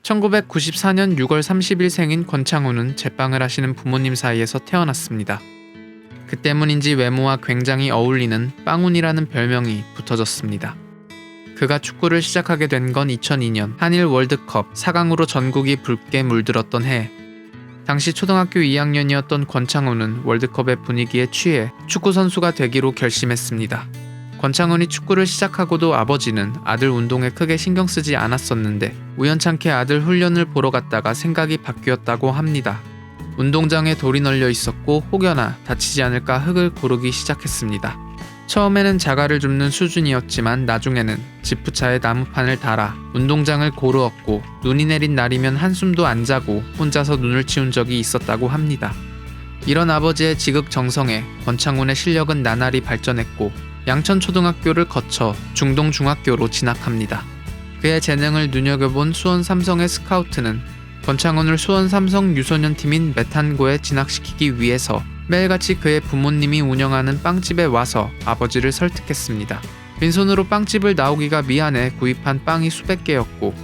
1994년 6월 30일 생인 권창훈은 제빵을 하시는 부모님 사이에서 태어났습니다. 그 때문인지 외모와 굉장히 어울리는 빵훈이라는 별명이 붙어졌습니다. 그가 축구를 시작하게 된 건 2002년 한일 월드컵 4강으로 전국이 붉게 물들었던 해. 당시 초등학교 2학년이었던 권창훈은 월드컵의 분위기에 취해 축구 선수가 되기로 결심했습니다. 권창훈이 축구를 시작하고도 아버지는 아들 운동에 크게 신경 쓰지 않았었는데 우연찮게 아들 훈련을 보러 갔다가 생각이 바뀌었다고 합니다. 운동장에 돌이 널려 있었고 혹여나 다치지 않을까 흙을 고르기 시작했습니다. 처음에는 자갈을 줍는 수준이었지만 나중에는 지프차에 나무판을 달아 운동장을 고르었고 눈이 내린 날이면 한숨도 안 자고 혼자서 눈을 치운 적이 있었다고 합니다. 이런 아버지의 지극정성에 권창훈의 실력은 나날이 발전했고 양천초등학교를 거쳐 중동중학교로 진학합니다. 그의 재능을 눈여겨본 수원 삼성의 스카우트는 권창훈을 수원 삼성 유소년팀인 메탄고에 진학시키기 위해서 매일같이 그의 부모님이 운영하는 빵집에 와서 아버지를 설득했습니다. 빈손으로 빵집을 나오기가 미안해 구입한 빵이 수백 개였고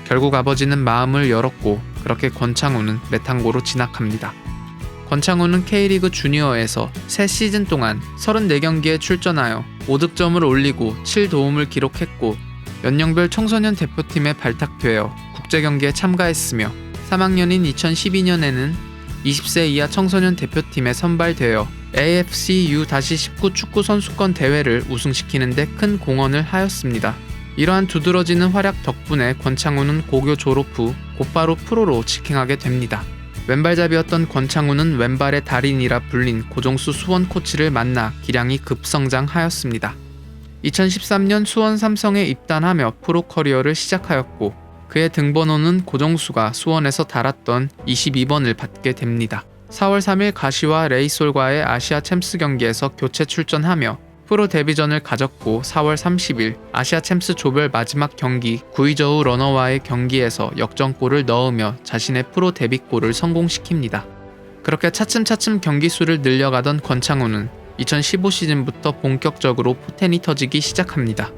결국 아버지는 마음을 열었고 그렇게 권창훈은 메탄고로 진학합니다. 권창훈은 K리그 주니어에서 3시즌 동안 34경기에 출전하여 5득점을 올리고 7도움을 기록했고 연령별 청소년 대표팀에 발탁되어 국제경기에 참가했으며 3학년인 2012년에는 20세 이하 청소년 대표팀에 선발되어 AFC U-19 축구 선수권 대회를 우승시키는 데 큰 공헌을 하였습니다. 이러한 두드러지는 활약 덕분에 권창훈은 고교 졸업 후 곧바로 프로로 직행하게 됩니다. 왼발잡이였던 권창훈은 왼발의 달인이라 불린 고종수 수원 코치를 만나 기량이 급성장하였습니다. 2013년 수원 삼성에 입단하며 프로 커리어를 시작하였고 그의 등번호는 고종수가 수원에서 달았던 22번을 받게 됩니다. 4월 3일 가시와 레이솔과의 아시아 챔스 경기에서 교체 출전하며 프로 데뷔전을 가졌고 4월 30일 아시아 챔스 조별 마지막 경기 구이저우 러너와의 경기에서 역전골을 넣으며 자신의 프로 데뷔골을 성공시킵니다. 그렇게 차츰차츰 경기 수를 늘려가던 권창훈은 2015 시즌부터 본격적으로 포텐이 터지기 시작합니다.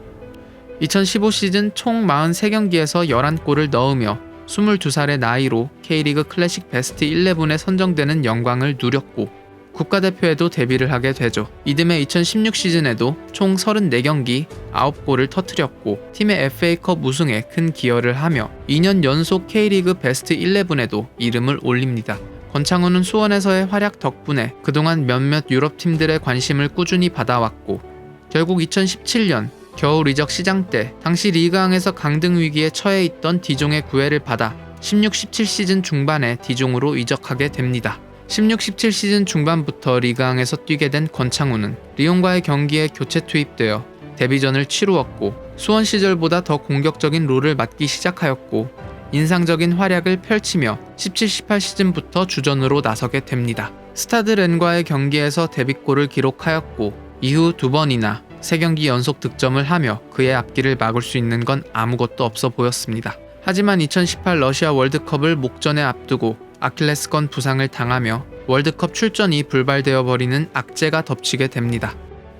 2015 시즌 총 43경기에서 11골을 넣으며 22살의 나이로 K리그 클래식 베스트 11에 선정되는 영광을 누렸고 국가대표에도 데뷔를 하게 되죠. 이듬해 2016 시즌에도 총 34경기 9골을 터뜨렸고 팀의 FA컵 우승에 큰 기여를 하며 2년 연속 K리그 베스트 11에도 이름을 올립니다. 권창훈은 수원에서의 활약 덕분에 그동안 몇몇 유럽팀들의 관심을 꾸준히 받아왔고 결국 2017년 겨울 이적 시장 때 당시 리그왕에서 강등 위기에 처해 있던 디종의 구애를 받아 16-17 시즌 중반에 디종으로 이적하게 됩니다. 16-17 시즌 중반부터 리그왕에서 뛰게 된 권창훈은 리옹과의 경기에 교체 투입되어 데뷔전을 치루었고 수원 시절보다 더 공격적인 롤을 맡기 시작하였고 인상적인 활약을 펼치며 17-18 시즌부터 주전으로 나서게 됩니다. 스타드 렌과의 경기에서 데뷔골을 기록하였고 이후 2번이나 3경기 연속 득점을 하며 그의 앞길을 막을 수 있는 건 아무것도 없어 보였습니다. 하지만 2018 러시아 월드컵을 목전에 앞두고 아킬레스건 부상을 당하며 월드컵 출전이 불발되어 버리는 악재가 덮치게 됩니다.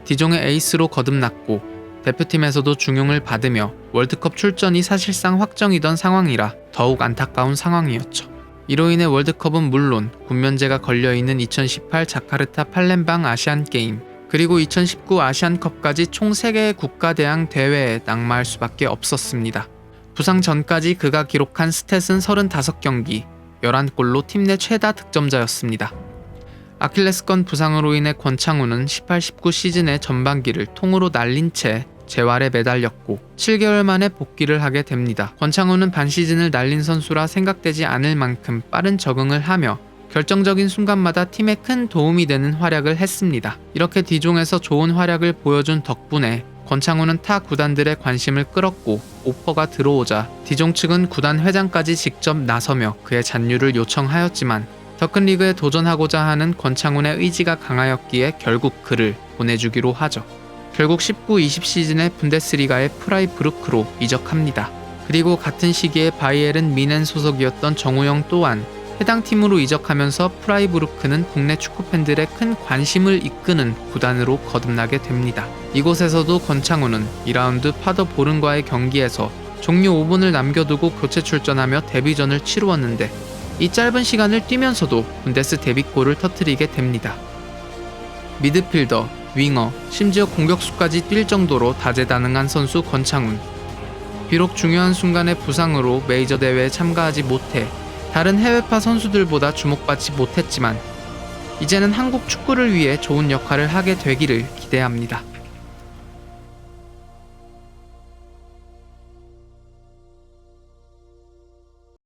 디종의 에이스로 거듭났고 대표팀에서도 중용을 받으며 월드컵 출전이 사실상 확정이던 상황이라 더욱 안타까운 상황이었죠. 이로 인해 월드컵은 물론 군면제가 걸려있는 2018 자카르타 팔렘방 아시안게임 그리고 2019 아시안컵까지 총 3개의 국가대항 대회에 낙마할 수밖에 없었습니다. 부상 전까지 그가 기록한 스탯은 35경기, 11골로 팀 내 최다 득점자였습니다. 아킬레스건 부상으로 인해 권창훈은 18-19 시즌의 전반기를 통으로 날린 채 재활에 매달렸고 7개월 만에 복귀를 하게 됩니다. 권창훈은 반 시즌을 날린 선수라 생각되지 않을 만큼 빠른 적응을 하며 결정적인 순간마다 팀에 큰 도움이 되는 활약을 했습니다. 이렇게 디종에서 좋은 활약을 보여준 덕분에 권창훈은 타 구단들의 관심을 끌었고 오퍼가 들어오자 디종 측은 구단 회장까지 직접 나서며 그의 잔류를 요청하였지만 더 큰 리그에 도전하고자 하는 권창훈의 의지가 강하였기에 결국 그를 보내주기로 하죠. 결국 19-20 시즌에 분데스리가의 프라이부르크로 이적합니다. 그리고 같은 시기에 바이에른 미넨 소속이었던 정우영 또한 해당 팀으로 이적하면서 프라이부르크는 국내 축구팬들의 큰 관심을 이끄는 구단으로 거듭나게 됩니다. 이곳에서도 권창훈은 2라운드 파더보른과의 경기에서 종료 5분을 남겨두고 교체 출전하며 데뷔전을 치루었는데 이 짧은 시간을 뛰면서도 분데스 데뷔골을 터뜨리게 됩니다. 미드필더, 윙어, 심지어 공격수까지 뛸 정도로 다재다능한 선수 권창훈. 비록 중요한 순간에 부상으로 메이저 대회에 참가하지 못해 다른 해외파 선수들보다 주목받지 못했지만 이제는 한국 축구를 위해 좋은 역할을 하게 되기를 기대합니다.